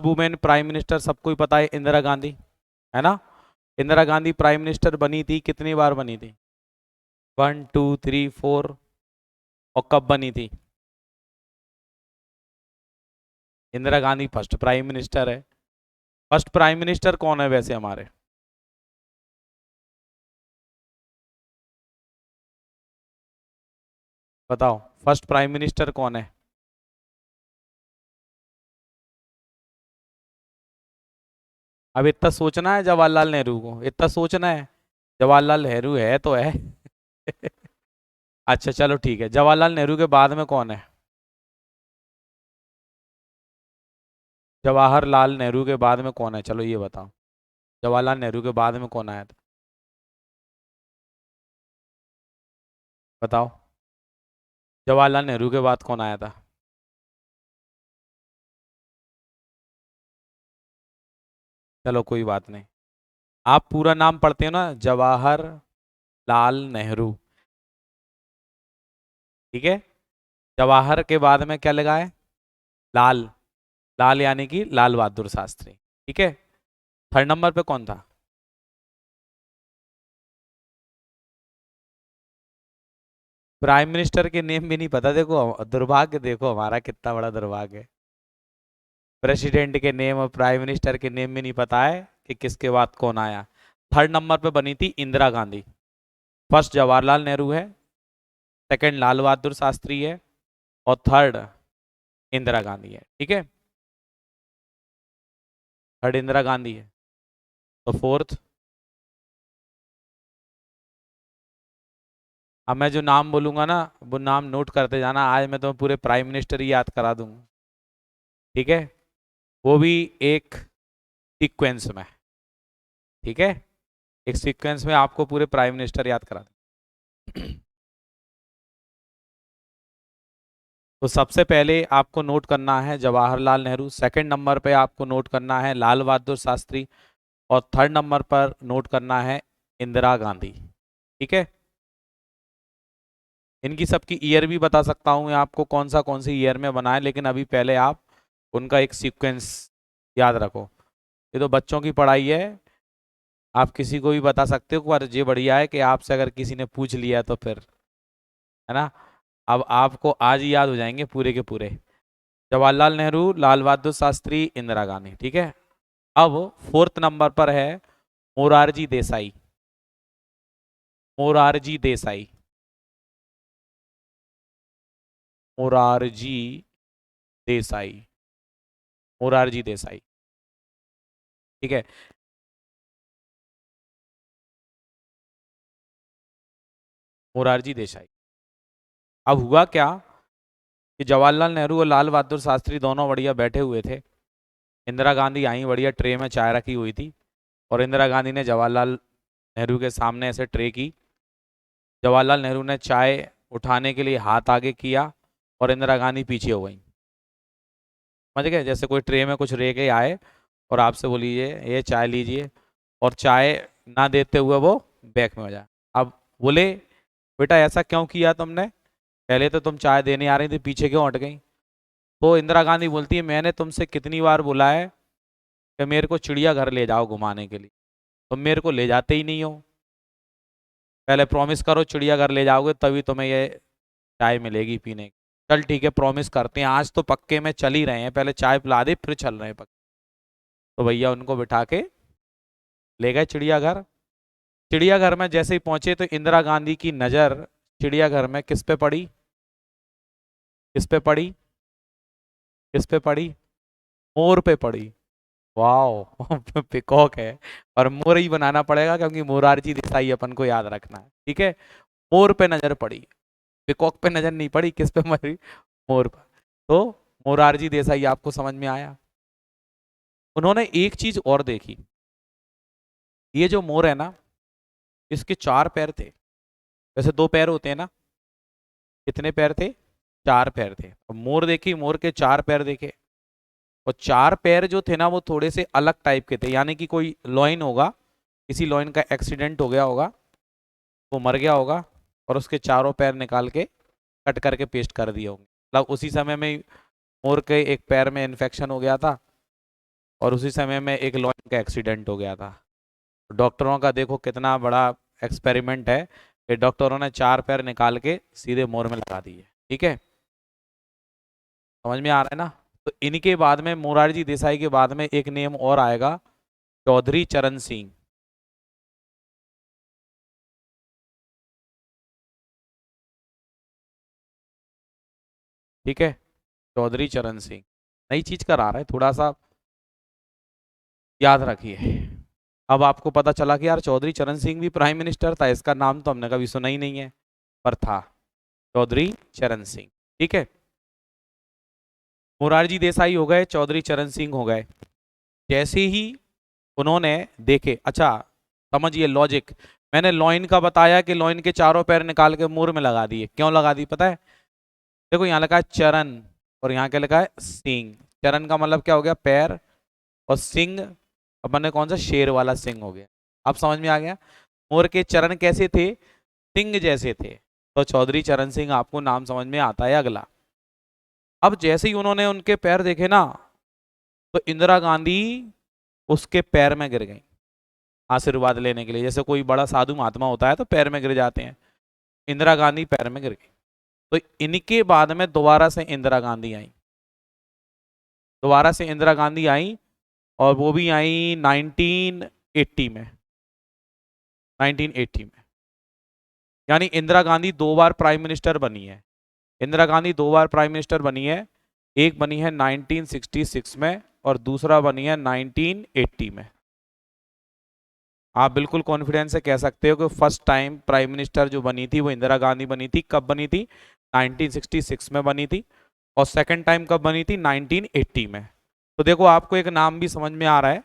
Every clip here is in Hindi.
वुमेन प्राइम मिनिस्टर सबको ही पता है, इंदिरा गांधी, है ना। इंदिरा गांधी प्राइम मिनिस्टर बनी थी, कितनी बार बनी थी? 1 2 3 4। और कब बनी थी? Indira Gandhi first prime minister है। फर्स्ट प्राइम मिनिस्टर कौन है वैसे हमारे? बताओ, फर्स्ट प्राइम मिनिस्टर कौन है? अब इतना सोचना है जवाहरलाल नेहरू को, इतना सोचना है। जवाहरलाल नेहरू है तो है। अच्छा चलो ठीक है, जवाहरलाल नेहरू के बाद में कौन है? जवाहरलाल नेहरू के बाद में कौन है, चलो ये बताओ। जवाहरलाल नेहरू के बाद में कौन आया था? बताओ, जवाहरलाल नेहरू के बाद कौन आया था? चलो कोई बात नहीं। आप पूरा नाम पढ़ते हो ना, जवाहर लाल नेहरू, ठीक है। जवाहर के बाद में क्या लगा है? लाल। लाल यानी कि लाल बहादुर शास्त्री, ठीक है। थर्ड नंबर पे कौन था? प्राइम मिनिस्टर के नेम भी नहीं पता, देखो दुर्भाग्य, देखो हमारा कितना बड़ा दुर्भाग्य है। प्रेसिडेंट के नेम और प्राइम मिनिस्टर के नेम भी नहीं पता है कि किसके बाद कौन आया। थर्ड नंबर पे बनी थी इंदिरा गांधी। फर्स्ट जवाहरलाल नेहरू है, सेकंड लाल बहादुर शास्त्री है, और थर्ड इंदिरा गांधी है, ठीक है। थर्ड इंदिरा गांधी है, तो फोर्थ? अब मैं जो नाम बोलूंगा ना, वो नाम नोट करते जाना, आज मैं तुम्हें पूरे प्राइम मिनिस्टर ही याद करा दूंगा, ठीक है। वो भी एक सीक्वेंस में, ठीक है। एक सीक्वेंस में आपको पूरे प्राइम मिनिस्टर याद करा दूं। तो सबसे पहले आपको नोट करना है जवाहरलाल नेहरू, सेकंड नंबर पे आपको नोट करना है लाल बहादुर शास्त्री, और थर्ड नंबर पर नोट करना है इंदिरा गांधी, ठीक है। इनकी सबकी ईयर भी बता सकता हूँ मैं आपको, कौन सी ईयर में बनाए, लेकिन अभी पहले आप उनका एक सीक्वेंस याद रखो। ये तो बच्चों की पढ़ाई है, आप किसी को भी बता सकते हो, पर ये बढ़िया है कि आपसे अगर किसी ने पूछ लिया तो फिर, है ना। अब आपको आज ही याद हो जाएंगे पूरे के पूरे। जवाहरलाल नेहरू, लाल बहादुर शास्त्री, इंदिरा गांधी, ठीक है। अब फोर्थ नंबर पर है मोरारजी देसाई। मोरारजी देसाई, मोरारजी देसाई, मोरारजी देसाई, ठीक है। मोरारजी देसाई। अब हुआ क्या कि जवाहरलाल नेहरू और लाल बहादुर शास्त्री दोनों बढ़िया बैठे हुए थे। इंदिरा गांधी आई, बढ़िया ट्रे में चाय रखी हुई थी, और इंदिरा गांधी ने जवाहरलाल नेहरू के सामने ऐसे ट्रे की। जवाहरलाल नेहरू ने चाय उठाने के लिए हाथ आगे किया, और इंदिरा गांधी पीछे हो गई। समझ गए, जैसे कोई ट्रे में कुछ ले के आए और आपसे बोलिए ये चाय लीजिए, और चाय ना देते हुए वो बैक में हो जाए। अब बोले, बेटा ऐसा क्यों किया तुमने, पहले तो तुम चाय देने आ रही थी, पीछे क्यों हट गई? तो इंदिरा गांधी बोलती है, मैंने तुमसे कितनी बार बोला है कि मेरे को चिड़ियाघर ले जाओ घुमाने के लिए, तुम मेरे को ले जाते ही नहीं हो। पहले प्रॉमिस करो चिड़ियाघर ले जाओगे तभी तुम्हें ये चाय मिलेगी पीने की। चल ठीक है, प्रॉमिस करते हैं, आज तो पक्के में चल ही रहे हैं, पहले चाय पिला दे फिर चल रहे हैं पक्के। तो भैया उनको बिठा के ले गए चिड़ियाघर। चिड़ियाघर में जैसे ही पहुंचे तो इंदिरा गांधी की नजर चिड़ियाघर में किस पे पड़ी? किस पे पड़ी? किस पे पड़ी? मोर पे पड़ी। वाह। पिकॉक है, और मोर ही बनाना पड़ेगा क्योंकि मोरारजी देसाई अपन को याद रखना है, ठीक है। मोर पे नजर पड़ी, पिकॉक पे नजर नहीं पड़ी, किस पे मरी? मोर पर। तो मोरारजी देसाई आपको समझ में आया। उन्होंने एक चीज और देखी, ये जो मोर है ना, इसके चार पैर थे। वैसे दो पैर होते हैं ना, कितने पैर थे? चार पैर थे। और मोर देखी, मोर के चार पैर देखे, और चार पैर जो थे ना वो थोड़े से अलग टाइप के थे, यानी कि कोई लॉइन होगा, किसी लॉइन का एक्सीडेंट हो गया होगा, वो मर गया होगा, और उसके चारों पैर निकाल के कट करके पेस्ट कर दिए होंगे, मतलब उसी समय में मोर के एक पैर में इन्फेक्शन हो गया था, और उसी समय में एक लॉयन का एक्सीडेंट हो गया था। डॉक्टरों का देखो कितना बड़ा एक्सपेरिमेंट है कि डॉक्टरों ने 4 पैर निकाल के सीधे मोर में लगा दिए। ठीक है, समझ में आ रहा है ना। तो इनके बाद में मोरारजी देसाई के बाद में एक नेम और आएगा, चौधरी चरण सिंह। ठीक है, चौधरी चरण सिंह। नई चीज करा रहा है, थोड़ा सा याद रखिए। अब आपको पता चला कि यार चौधरी चरण सिंह भी प्राइम मिनिस्टर था, इसका नाम तो हमने कभी सुना ही नहीं है, पर था चौधरी चरण सिंह। ठीक है, मोरारजी देसाई हो गए, चौधरी चरण सिंह हो गए। जैसे ही उन्होंने देखे, अच्छा समझिए लॉजिक, मैंने लॉइन का बताया कि लॉइन के चारों पैर निकाल के मुंह में लगा दिए। क्यों लगा दी पता है? देखो यहाँ लिखा है चरण और यहाँ क्या लिखा है सिंह। चरण का मतलब क्या हो गया? पैर, और सिंह अपन ने कौन सा शेर वाला सिंह हो गया। अब समझ में आ गया? मोर के चरण कैसे थे? सिंह जैसे थे। तो चौधरी चरण सिंह, आपको नाम समझ में आता है। अगला, अब जैसे ही उन्होंने उनके पैर देखे ना, तो इंदिरा गांधी उसके पैर में गिर गई आशीर्वाद लेने के लिए। जैसे कोई बड़ा साधु महात्मा होता है तो पैर में गिर जाते हैं, इंदिरा गांधी पैर में गिर गई। तो इनके बाद में दोबारा से इंदिरा गांधी आई, दोबारा से इंदिरा गांधी आई, और वो भी आई 1980 में, 1980 में। यानी इंदिरा गांधी 2 बार प्राइम मिनिस्टर बनी है। इंदिरा गांधी 2 बार प्राइम मिनिस्टर बनी है। एक बनी है 1966 में और दूसरा बनी है 1980 में। आप बिल्कुल कॉन्फिडेंस से कह सकते हो कि फर्स्ट टाइम प्राइम मिनिस्टर जो बनी थी वो इंदिरा गांधी बनी थी। कब बनी थी? 1966 में बनी थी। और सेकंड टाइम कब बनी थी? 1980 में। तो देखो आपको एक नाम भी समझ में आ रहा है।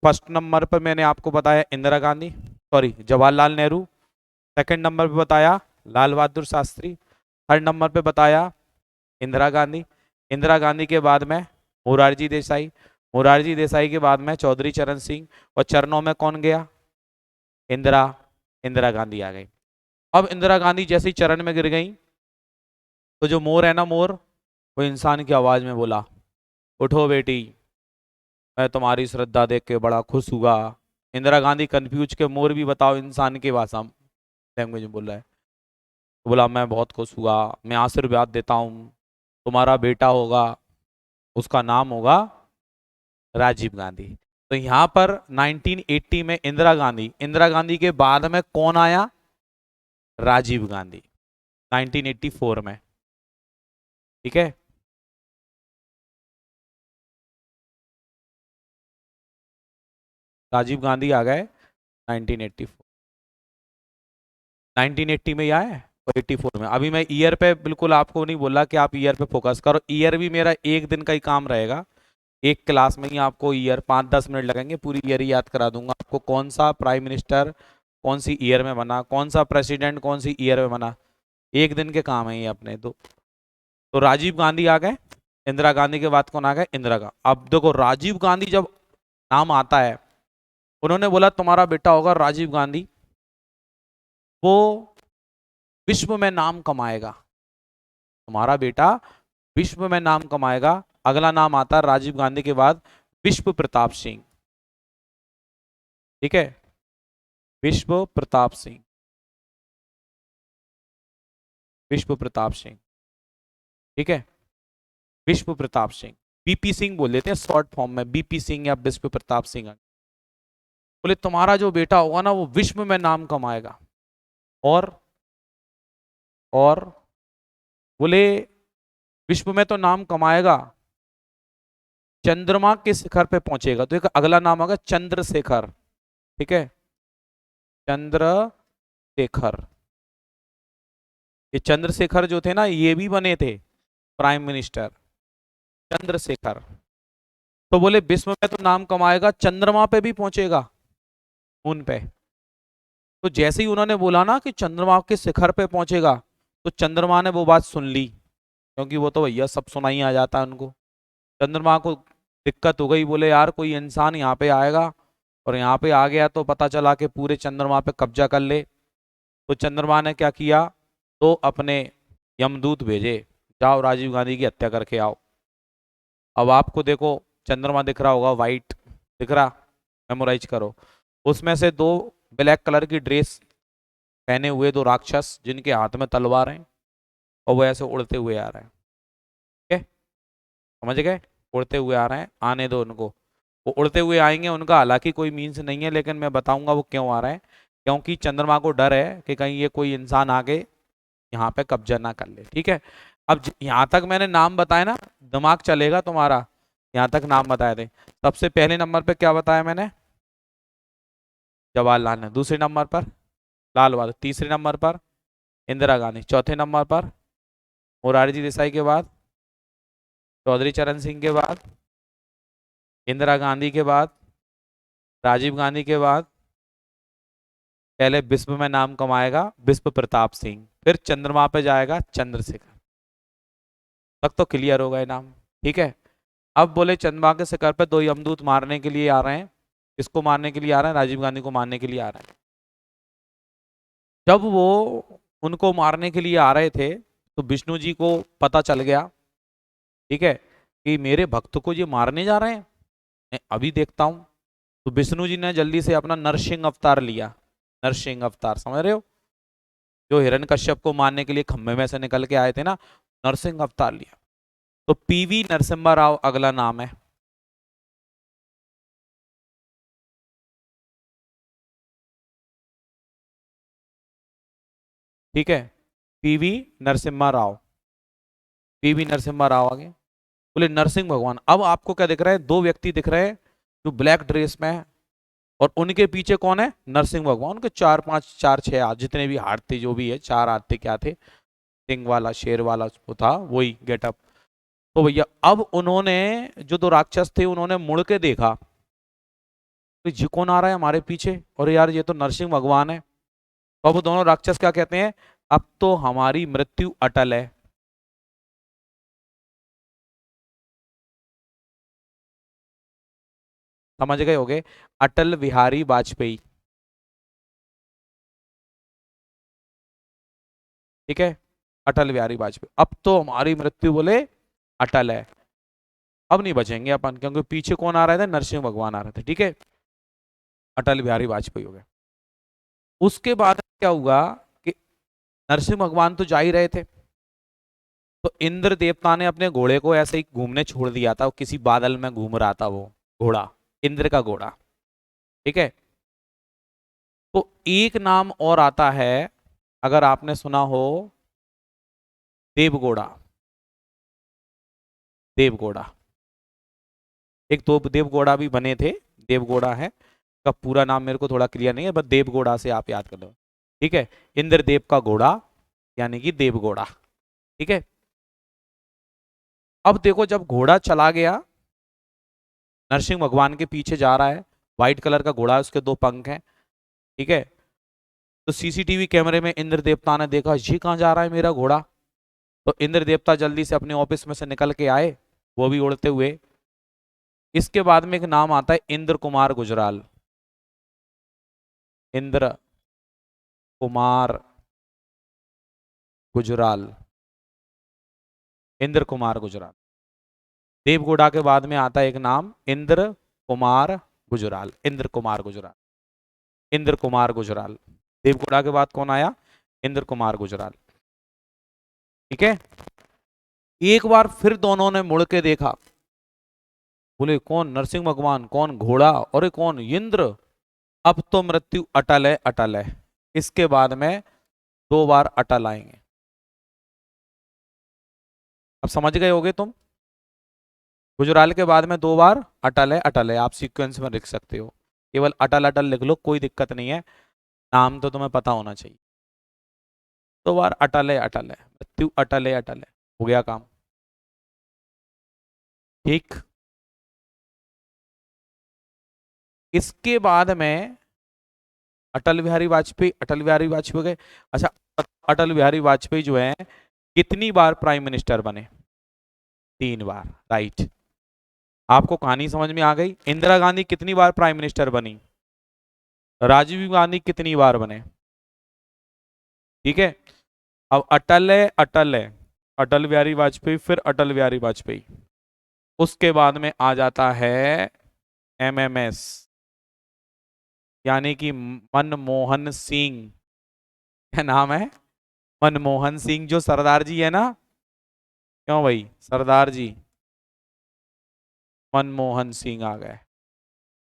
फर्स्ट नंबर पर मैंने आपको बताया Indira Gandhi, sorry Jawaharlal Nehru. Second number पे बताया लाल बहादुर शास्त्री। थर्ड नंबर पे बताया इंदिरा गांधी। इंदिरा गांधी के बाद में मोरारजी देसाई। मोरारजी देसाई के बाद में चौधरी चरण सिंह। और चरणों में कौन गया? इंदिरा। इंदिरा गांधी आ गई। अब इंदिरा गांधी जैसे ही चरण में गिर गई, तो जो मोर है ना, मोर वो इंसान की आवाज में बोला, उठो बेटी, मैं तुम्हारी श्रद्धा देख के बड़ा खुश हुआ। इंदिरा गांधी कंफ्यूज के मोर भी बताओ इंसान की भाषा लैंग्वेज में बोल रहा है। तो बोला मैं बहुत खुश हुआ, मैं आशीर्वाद देता हूँ, तुम्हारा बेटा होगा, उसका नाम होगा राजीव गांधी। तो यहाँ पर 1980 में इंदिरा गांधी, इंदिरा गांधी के बाद में कौन आया? राजीव गांधी 1984 में। ठीक है, राजीव गांधी आ गए 1984, 1980 में ही आए और 84 में। अभी मैं ईयर पे बिल्कुल आपको नहीं बोला कि आप ईयर पे फोकस करो, ईयर भी मेरा एक दिन का ही काम रहेगा। एक क्लास में ही आपको ईयर 5-10 मिनट लगेंगे, पूरी ईयर ही याद करा दूंगा आपको, कौन सा प्राइम मिनिस्टर कौन सी ईयर में बना, कौन सा प्रेसिडेंट कौन सी ईयर में बना। एक दिन के काम है ये अपने। तो राजीव गांधी आ गए, इंदिरा गांधी के बाद कौन आ गए? इंदिरा गांधी। अब देखो राजीव गांधी जब नाम आता है, उन्होंने बोला तुम्हारा बेटा होगा राजीव गांधी, वो विश्व में नाम कमाएगा, तुम्हारा बेटा विश्व में नाम कमाएगा। अगला नाम आता है राजीव गांधी के बाद विश्व प्रताप सिंह। ठीक है, विश्व प्रताप सिंह, विश्व प्रताप सिंह। ठीक है, विश्व प्रताप सिंह, बीपी सिंह बोल देते हैं शॉर्ट फॉर्म में, बीपी सिंह या विश्व प्रताप सिंह। बोले तुम्हारा जो बेटा होगा ना वो विश्व में नाम कमाएगा, और और बोले विश्व में तो नाम कमाएगा, चंद्रमा के शिखर पे पहुंचेगा। तो एक अगला नाम होगा चंद्रशेखर। ठीक है, चंद्रशेखर। ये चंद्रशेखर जो थे ना, ये भी बने थे प्राइम मिनिस्टर, चंद्रशेखर। तो बोले विश्व में तो नाम कमाएगा, चंद्रमा पे भी पहुंचेगा, मून पे। तो जैसे ही उन्होंने बोला ना कि चंद्रमा के शिखर पे पहुंचेगा, तो चंद्रमा ने वो बात सुन ली, क्योंकि वो तो भैया सब सुनाई आ जाता है उनको। चंद्रमा को दिक्कत हो गई, बोले यार कोई इंसान यहाँ पे आएगा और यहाँ पे आ गया तो पता चला कि पूरे चंद्रमा पे कब्जा कर ले। तो चंद्रमा ने क्या किया? तो अपने यमदूत भेजे, जाओ राजीव गांधी की हत्या करके आओ। अब आपको देखो चंद्रमा दिख रहा होगा, वाइट दिख रहा, मेमोराइज करो। उसमें से दो ब्लैक कलर की ड्रेस पहने हुए दो राक्षस जिनके हाथ में तलवार है और वो ऐसे उड़ते हुए आ रहे हैं। ठीक है, समझ गए? उड़ते हुए आ रहे हैं, आने दो उनको। वो उड़ते हुए आएंगे, उनका हालांकि कोई मीन्स नहीं है, लेकिन मैं बताऊंगा वो क्यों आ रहे हैं। क्योंकि चंद्रमा को डर है कि कहीं ये कोई इंसान आके यहाँ पे कब्जा ना कर ले। ठीक है, अब यहाँ तक मैंने नाम बताए ना, दिमाग चलेगा तुम्हारा। यहाँ तक नाम बताए थे। सबसे पहले नंबर पे क्या बताया मैंने? जवाहरलाल नेहरू। दूसरे नंबर पर लाल बहादुर। तीसरे नंबर पर इंदिरा गांधी। चौथे नंबर पर मोरारजी देसाई के बाद चौधरी चरण सिंह के बाद इंदिरा गांधी के बाद राजीव गांधी के बाद पहले विश्व में नाम कमाएगा विश्व प्रताप सिंह, फिर चंद्रमा पे जाएगा चंद्रशेखर। तक तो क्लियर होगा ये नाम। ठीक है, अब बोले चंद्रमा के शिखर पे दो यमदूत मारने के लिए आ रहे हैं। किसको मारने के लिए आ रहे हैं? राजीव गांधी को मारने के लिए आ रहे हैं। जब वो उनको मारने के लिए आ रहे थे तो विष्णु जी को पता चल गया, ठीक है, कि मेरे भक्त को ये मारने जा रहे हैं, मैं अभी देखता हूं। तो विष्णु जी ने जल्दी से अपना नरसिंह अवतार लिया। नरसिंह अवतार समझ रहे हो? जो हिरण्यकश्यप को मारने के लिए खम्भे में से निकल के आए थे ना, नरसिंह अवतार लिया। तो पीवी नरसिम्हा राव अगला नाम है। ठीक है, पीवी नरसिम्हा राव। पीवी नरसिम्हा राव आगे बोले नरसिंह भगवान। अब आपको क्या दिख रहा है? दो व्यक्ति दिख रहे हैं जो ब्लैक ड्रेस में है, और उनके पीछे कौन है? नरसिंह भगवान। उनके चार पांच चार छह हाथ जितने भी हाथ थे, जो भी है, चार हाथ थे, क्या थे? सिंह वाला, शेर वाला वो था, वही गेटअप। तो भैया अब उन्होंने, जो दो राक्षस थे, उन्होंने मुड़ के देखा तो जी कौन आ रहा है हमारे पीछे, और यार ये तो नरसिंह भगवान है। तो अब दोनों राक्षस क्या कहते हैं? अब तो हमारी मृत्यु अटल है। समझ गए होगे? अटल बिहारी वाजपेयी। ठीक है, अटल बिहारी वाजपेयी। अब तो हमारी मृत्यु बोले अटल है, अब नहीं बचेंगे अपन, क्योंकि पीछे कौन आ रहे थे? नरसिंह भगवान आ रहे थे। ठीक है, अटल बिहारी वाजपेयी हो गए। उसके बाद क्या हुआ कि नरसिंह भगवान तो जा ही रहे थे, तो इंद्र देवता ने अपने घोड़े को ऐसे ही घूमने छोड़ दिया था। वो किसी बादल में घूम रहा था, वो घोड़ा, इंद्र का घोड़ा। ठीक है, तो एक नाम और आता है, अगर आपने सुना हो, देवगोड़ा। देवगोड़ा, एक दो देवगोड़ा भी बने थे। देवगोड़ा है का पूरा नाम मेरे को थोड़ा क्लियर नहीं है, बस देवगोड़ा से आप याद कर लो। ठीक है, इंद्रदेव का घोड़ा यानी कि देवगोड़ा। ठीक है, अब देखो जब घोड़ा चला गया, नरसिंह भगवान के पीछे जा रहा है, व्हाइट कलर का घोड़ा है, उसके दो पंख हैं। ठीक है, तो सीसीटीवी कैमरे में इंद्र देवता ने देखा ये कहाँ जा रहा है मेरा घोड़ा। तो इंद्र देवता जल्दी से अपने ऑफिस में से निकल के आए, वो भी उड़ते हुए। इसके बाद में एक नाम आता है इंद्र कुमार गुजराल। इंद्र कुमार गुजराल। इंद्र कुमार गुजराल। देवगौड़ा के बाद में आता है एक नाम इंद्र कुमार गुजराल। इंद्र कुमार गुजराल। इंद्र कुमार गुजराल। देवगौड़ा के बाद कौन आया? इंद्र कुमार गुजराल। ठीक है, एक बार फिर दोनों ने मुड़ के देखा, बोले कौन? नरसिंह भगवान। कौन? घोड़ा। और ये कौन? इंद्र। अब तो मृत्यु अटल है, अटल है। इसके बाद में दो बार अटल आएंगे। अब समझ गए होगे तुम? गुजराल के बाद में दो बार अटल है, अटल है। आप सीक्वेंस में लिख सकते हो, केवल अटल अटल लिख लो, कोई दिक्कत नहीं है, नाम तो तुम्हें पता होना चाहिए। दो बार अटल है, अटल है, मृत्यु अटल है, अटल है। हो गया काम। ठीक, इसके बाद में अटल बिहारी वाजपेयी, अटल बिहारी वाजपेयी गए। अच्छा, अटल बिहारी वाजपेयी जो है कितनी बार प्राइम मिनिस्टर बने? 3 बार, राइट। आपको कहानी समझ में आ गई? इंदिरा गांधी कितनी बार प्राइम मिनिस्टर बनी? राजीव गांधी कितनी बार बने? ठीक है, अब अटल है, अटल है, अटल बिहारी वाजपेयी, फिर अटल बिहारी वाजपेयी। उसके बाद में आ जाता है एमएमएस, यानी कि मनमोहन सिंह। क्या नाम है? मनमोहन सिंह, जो सरदार जी है ना। क्यों भाई, सरदार जी मनमोहन सिंह आ गए।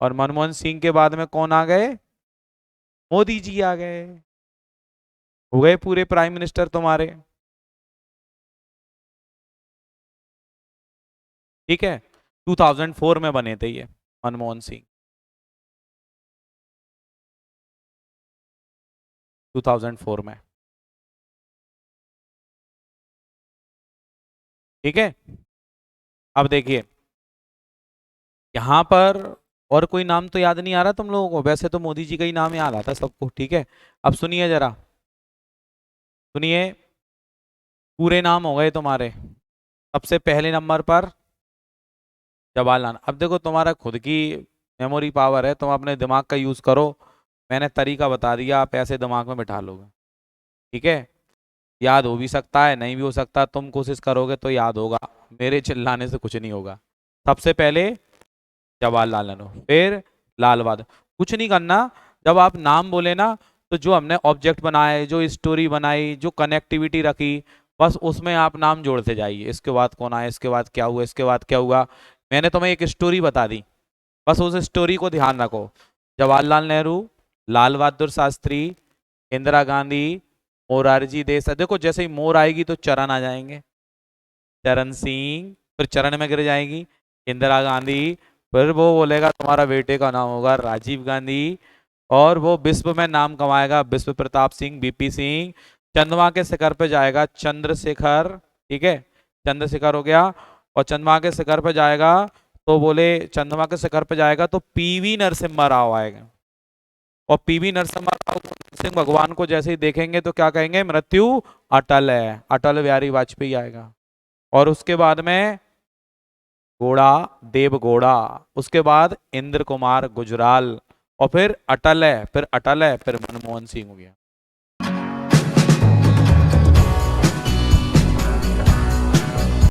और मनमोहन सिंह के बाद में कौन आ गए? मोदी जी आ गए। हो गए पूरे प्राइम मिनिस्टर तुम्हारे। ठीक है, 2004 में बने थे ये मनमोहन सिंह, 2004 में। ठीक है, अब देखिए यहां पर और कोई नाम तो याद नहीं आ रहा तुम लोगों को, वैसे तो मोदी जी का ही नाम याद आता सबको। ठीक है, अब सुनिए जरा, सुनिए, पूरे नाम हो गए तुम्हारे। सबसे पहले नंबर पर जवाहरलाल। अब देखो तुम्हारा खुद की मेमोरी पावर है, तुम अपने दिमाग का यूज करो। मैंने तरीका बता दिया, आप ऐसे दिमाग में बिठा लोगे। ठीक है, याद हो भी सकता है, नहीं भी हो सकता, तुम कोशिश करोगे तो याद होगा, मेरे चिल्लाने से कुछ नहीं होगा। सबसे पहले जवाहरलाल नेहरू, फिर लाल बहादुर। कुछ नहीं करना, जब आप नाम बोले ना, तो जो हमने ऑब्जेक्ट बनाए, जो स्टोरी बनाई, जो कनेक्टिविटी रखी, बस उसमें आप नाम जोड़ते जाइए। इसके बाद कौन आया, इसके बाद क्या हुआ, इसके बाद क्या हुआ। मैंने तुम्हें एक स्टोरी बता दी, बस उस स्टोरी को ध्यान रखो। जवाहरलाल नेहरू, लाल बहादुर शास्त्री, इंदिरा गांधी, मोरारजी देसाई। देखो जैसे ही मोर आएगी तो चरण आ जाएंगे, चरण सिंह, फिर चरण में गिर जाएगी इंदिरा गांधी, फिर वो बोलेगा तुम्हारा बेटे का नाम होगा राजीव गांधी, और वो विश्व में नाम कमाएगा विश्व प्रताप सिंह, बीपी सिंह। चंद्रमा के शिखर पे जाएगा चंद्रशेखर। ठीक है, चंद्रशेखर हो गया। और चंद्रमा के शिखर पे जाएगा तो बोले, चंद्रमा के शिखर पे जाएगा तो पीवी नरसिम्हा राव आएगा। और पीवी नरसिम्हा राव सिंह भगवान को जैसे ही देखेंगे तो क्या कहेंगे, मृत्यु अटल है, अटल बिहारी वाजपेयी आएगा। और उसके बाद में घोड़ा, देव घोड़ा, उसके बाद इंद्र कुमार गुजराल, और फिर अटल है, फिर अटल है, फिर मनमोहन सिंह हो गया।